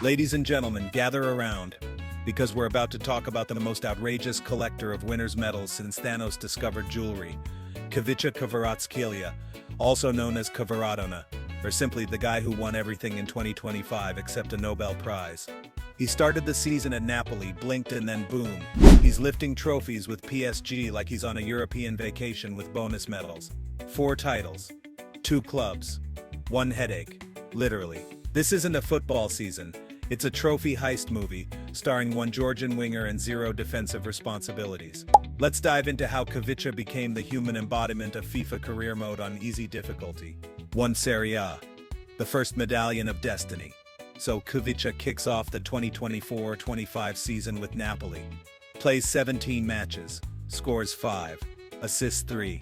Ladies and gentlemen, gather around, because we're about to talk about the most outrageous collector of winners' medals since Thanos discovered jewelry, Khvicha Kvaratskhelia, also known as Kvaradona, or simply the guy who won everything in 2025 except a Nobel Prize. He started the season at Napoli, blinked and then boom, he's lifting trophies with PSG like he's on a European vacation with bonus medals. 4 titles, 2 clubs, 1 headache, literally. This isn't a football season, it's a trophy heist movie, starring 1 Georgian winger and 0 defensive responsibilities. Let's dive into how Khvicha became the human embodiment of FIFA career mode on easy difficulty. 1 Serie A, the first medallion of destiny. So Khvicha kicks off the 2024-25 season with Napoli. Plays 17 matches, scores 5, assists 3.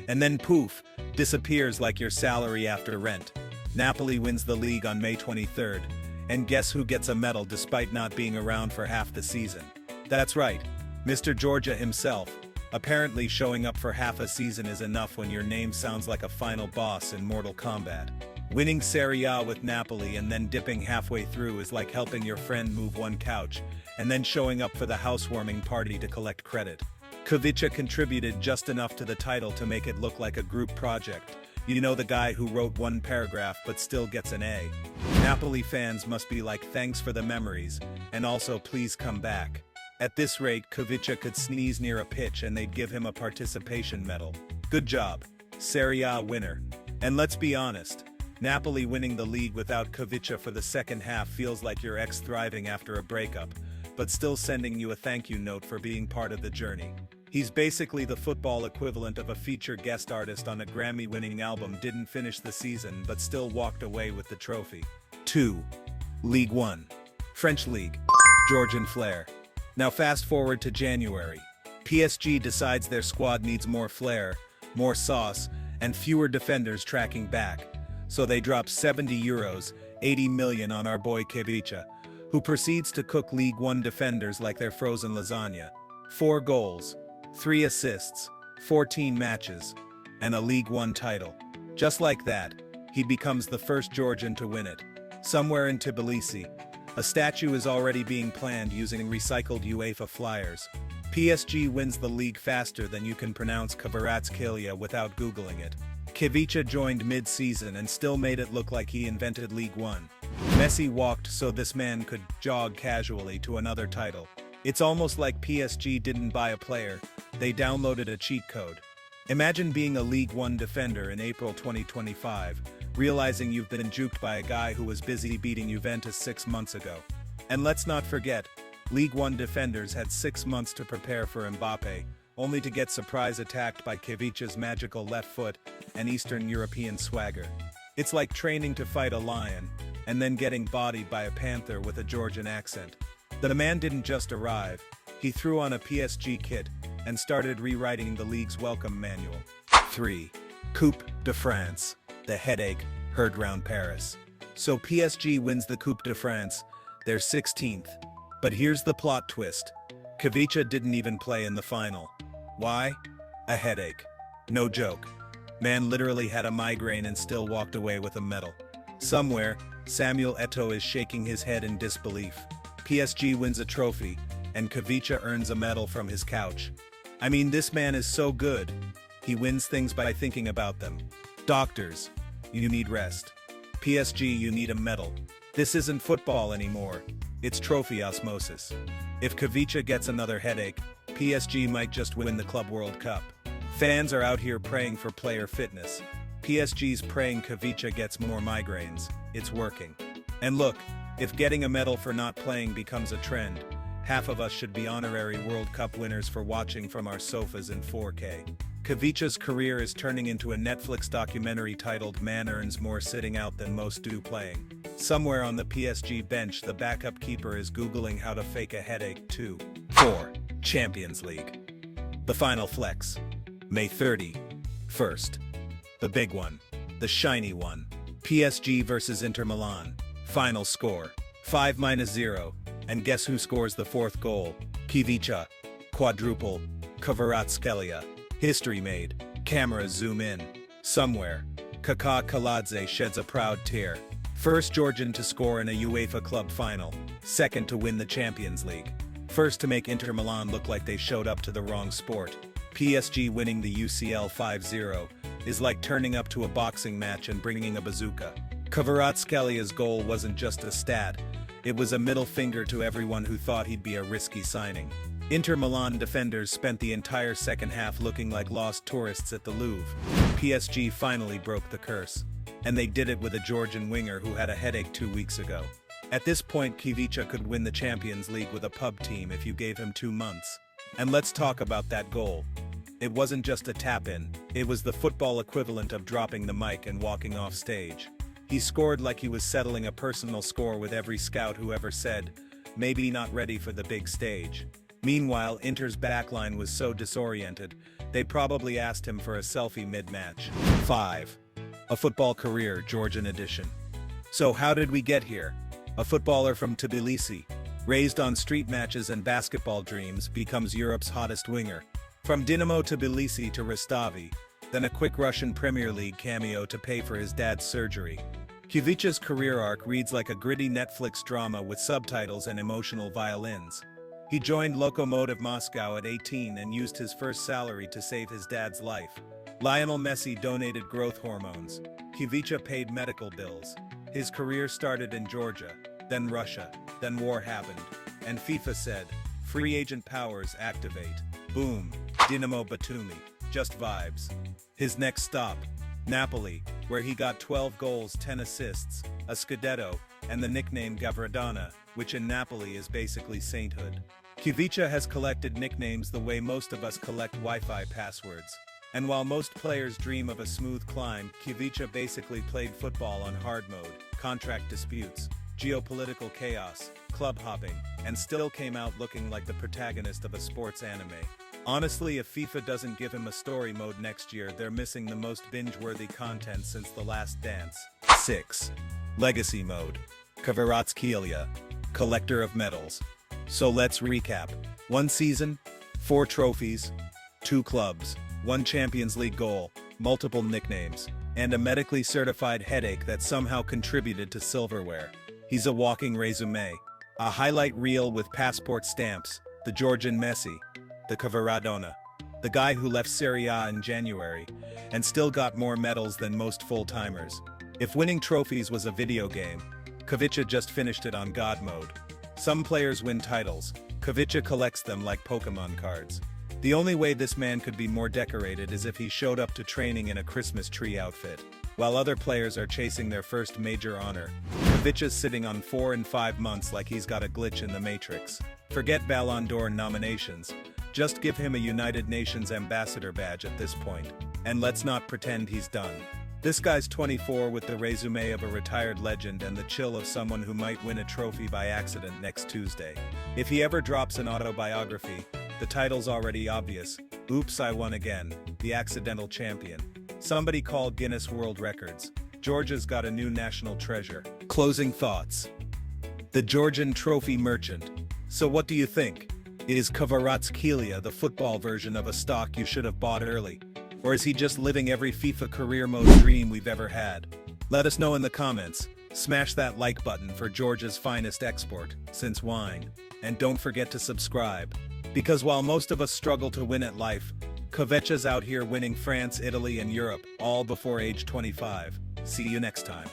And then poof, disappears like your salary after rent. Napoli wins the league on May 23rd, and guess who gets a medal despite not being around for half the season? That's right, Mr. Georgia himself. Apparently showing up for half a season is enough when your name sounds like a final boss in Mortal Kombat. Winning Serie A with Napoli and then dipping halfway through is like helping your friend move 1 couch, and then showing up for the housewarming party to collect credit. Khvicha contributed just enough to the title to make it look like a group project. You know, the guy who wrote 1 paragraph but still gets an A. Napoli fans must be like, thanks for the memories, and also please come back. At this rate, Khvicha could sneeze near a pitch and they'd give him a participation medal. Good job, Serie A winner. And let's be honest, Napoli winning the league without Khvicha for the second half feels like your ex thriving after a breakup, but still sending you a thank you note for being part of the journey. He's basically the football equivalent of a feature guest artist on a Grammy-winning album, didn't finish the season but still walked away with the trophy. 2. Ligue 1. French League. Georgian flair. Now fast forward to January. PSG decides their squad needs more flair, more sauce, and fewer defenders tracking back. So they drop €70, 80 million on our boy Khvicha, who proceeds to cook Ligue 1 defenders like they're frozen lasagna. 4 goals, 3 assists, 14 matches, and a Ligue 1 title. Just like that, he becomes the first Georgian to win it. Somewhere in Tbilisi, a statue is already being planned using recycled UEFA flyers. PSG wins the league faster than you can pronounce Kvaratskhelia without Googling it. Khvicha joined mid-season and still made it look like he invented Ligue 1. Messi walked so this man could jog casually to another title. It's almost like PSG didn't buy a player, they downloaded a cheat code. Imagine being a Ligue 1 defender in April 2025, realizing you've been juked by a guy who was busy beating Juventus 6 months ago. And let's not forget, Ligue 1 defenders had 6 months to prepare for Mbappe, only to get surprise attacked by Khvicha's magical left foot and Eastern European swagger. It's like training to fight a lion, and then getting bodied by a panther with a Georgian accent. The man didn't just arrive, he threw on a PSG kit and started rewriting the league's welcome manual. 3. Coupe de France. The headache, heard round Paris. So PSG wins the Coupe de France, they're 16th. But here's the plot twist. Khvicha didn't even play in the final. Why? A headache. No joke. Man literally had a migraine and still walked away with a medal. Somewhere, Samuel Eto'o is shaking his head in disbelief. PSG wins a trophy, and Khvicha earns a medal from his couch. I mean, this man is so good. He wins things by thinking about them. Doctors, you need rest. PSG, you need a medal. This isn't football anymore. It's trophy osmosis. If Khvicha gets another headache, PSG might just win the Club World Cup. Fans are out here praying for player fitness. PSG's praying Khvicha gets more migraines. It's working. And look, if getting a medal for not playing becomes a trend, half of us should be honorary World Cup winners for watching from our sofas in 4K. Khvicha's career is turning into a Netflix documentary titled "Man Earns More Sitting Out Than Most Do Playing." Somewhere on the PSG bench, the backup keeper is Googling how to fake a headache too. 4. Champions League. The final flex. May 31st. The big one. The shiny one. PSG versus Inter Milan. Final score. 5-0. And guess who scores the 4th goal? Khvicha. Quadruple. Kvaratskhelia. History made. Cameras zoom in. Somewhere, Khvicha Kvaratskhelia sheds a proud tear. First Georgian to score in a UEFA club final, second to win the Champions League, first to make Inter Milan look like they showed up to the wrong sport. PSG winning the UCL 5-0 is like turning up to a boxing match and bringing a bazooka. Kvaratskhelia goal wasn't just a stat, it was a middle finger to everyone who thought he'd be a risky signing. Inter Milan defenders spent the entire second half looking like lost tourists at the Louvre. PSG finally broke the curse. And they did it with a Georgian winger who had a headache 2 weeks ago. At this point, Khvicha could win the Champions League with a pub team if you gave him 2 months. And let's talk about that goal. It wasn't just a tap-in, it was the football equivalent of dropping the mic and walking off stage. He scored like he was settling a personal score with every scout who ever said, maybe not ready for the big stage. Meanwhile, Inter's backline was so disoriented, they probably asked him for a selfie mid-match. 5. A football career, Georgian edition. So how did we get here? A footballer from Tbilisi, raised on street matches and basketball dreams, becomes Europe's hottest winger. From Dinamo Tbilisi to Rostovi, then a quick Russian Premier League cameo to pay for his dad's surgery. Khvicha's career arc reads like a gritty Netflix drama with subtitles and emotional violins. He joined Lokomotiv Moscow at 18 and used his first salary to save his dad's life. Lionel Messi donated growth hormones. Khvicha paid medical bills. His career started in Georgia, then Russia, then war happened. And FIFA said, free agent powers activate. Boom, Dinamo Batumi, just vibes. His next stop, Napoli, where he got 12 goals, 10 assists, a Scudetto, and the nickname Kvaradona, which in Napoli is basically sainthood. Khvicha has collected nicknames the way most of us collect Wi-Fi passwords. And while most players dream of a smooth climb, Khvicha basically played football on hard mode, contract disputes, geopolitical chaos, club hopping, and still came out looking like the protagonist of a sports anime. Honestly, if FIFA doesn't give him a story mode next year, they're missing the most binge-worthy content since The Last Dance. 6. Legacy mode. Kvaratskhelia, collector of medals. So let's recap. 1 season, 4 trophies, 2 clubs, 1 Champions League goal, multiple nicknames, and a medically certified headache that somehow contributed to silverware. He's a walking resume. A highlight reel with passport stamps, the Georgian Messi, the Kvaradona, the guy who left Serie A in January, and still got more medals than most full-timers. If winning trophies was a video game, Khvicha just finished it on God mode. Some players win titles, Khvicha collects them like Pokemon cards. The only way this man could be more decorated is if he showed up to training in a Christmas tree outfit. While other players are chasing their first major honor, Khvicha's sitting on 4 and 5 months like he's got a glitch in the Matrix. Forget Ballon d'Or nominations. Just give him a United Nations ambassador badge at this point. And let's not pretend he's done. This guy's 24 with the resume of a retired legend and the chill of someone who might win a trophy by accident next Tuesday. If he ever drops an autobiography, the title's already obvious. Oops, I won again. The accidental champion. Somebody called Guinness World Records. Georgia's got a new national treasure. Closing thoughts. The Georgian trophy merchant. So what do you think? Is Kvaratskhelia the football version of a stock you should have bought early? Or is he just living every FIFA career mode dream we've ever had? Let us know in the comments. Smash that like button for Georgia's finest export, since wine. And don't forget to subscribe. Because while most of us struggle to win at life, Khvicha's out here winning France, Italy, and Europe, all before age 25. See you next time.